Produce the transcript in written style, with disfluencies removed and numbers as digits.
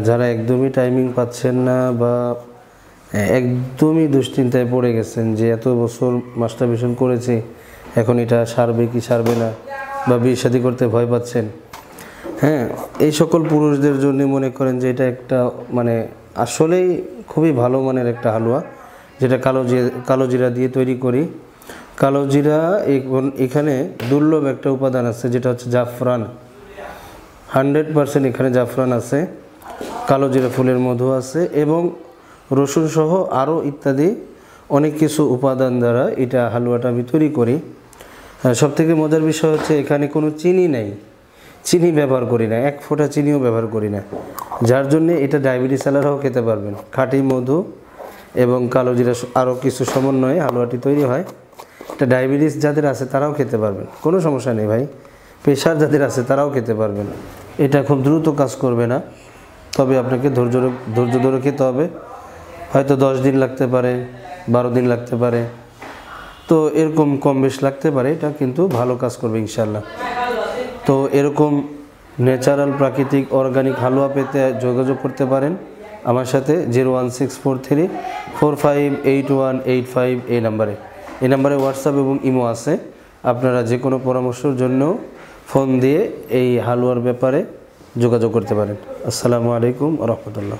যারা একদমই টাইমিং পাচ্ছেন না বা একদমই দুশ্চিন্তায় পড়ে গেছেন যে এত বছর মাস্টারবেশন করেছি, এখন এটা সারবে কি সারবে না, বা বিয়ে শাদী করতে ভয় পাচ্ছেন, হ্যাঁ, এই সকল পুরুষদের জন্য মনে করেন যে এটা একটা আসলেই খুবই ভালো মানের একটা হালুয়া, যেটা কালো জিরা দিয়ে তৈরি করি। কালো জিরা এখানে দুর্লভ একটা উপাদান আছে, যেটা হচ্ছে জাফরান। 100% এখানে জাফরান আছে, কালো জিরা ফুলের মধু আছে এবং রসুন সহ আরও ইত্যাদি অনেক কিছু উপাদান দ্বারা এটা হালুয়াটা আমি তৈরি করি। সবথেকে মজার বিষয় হচ্ছে এখানে কোনো চিনি নেই, চিনি ব্যবহার করি না, এক ফোঁটা চিনিও ব্যবহার করি না, যার জন্য এটা ডায়াবেটিস আলারাও খেতে পারবেন। খাঁটি মধু এবং কালো জিরা আরও কিছু সমন্বয়ে হালুয়াটি তৈরি হয়। এটা ডায়াবেটিস যাদের আছে তারাও খেতে পারবেন, কোনো সমস্যা নেই ভাই। প্রেশার যাদের আছে তারাও খেতে পারবেন। এটা খুব দ্রুত কাজ করবে না, তবে আপনাকে ধৈর্য ধরে খেতে হবে। হয়তো 10 দিন লাগতে পারে, 12 দিন লাগতে পারে, তো এরকম কম বেশ লাগতে পারে, এটা কিন্তু ভালো কাজ করবে ইনশাল্লাহ। তো এরকম ন্যাচারাল প্রাকৃতিক অর্গানিক হালুয়া পেতে যোগাযোগ করতে পারেন আমার সাথে 01643458185 এই নাম্বারে হোয়াটসঅ্যাপ এবং ইমো আছে। আপনারা যে কোনো পরামর্শের জন্য ফোন দিয়ে এই হালুয়ার ব্যাপারে যোগাযোগ করতে পারেন। আসসালামু আলাইকুম ওয়া রাহমাতুল্লাহ।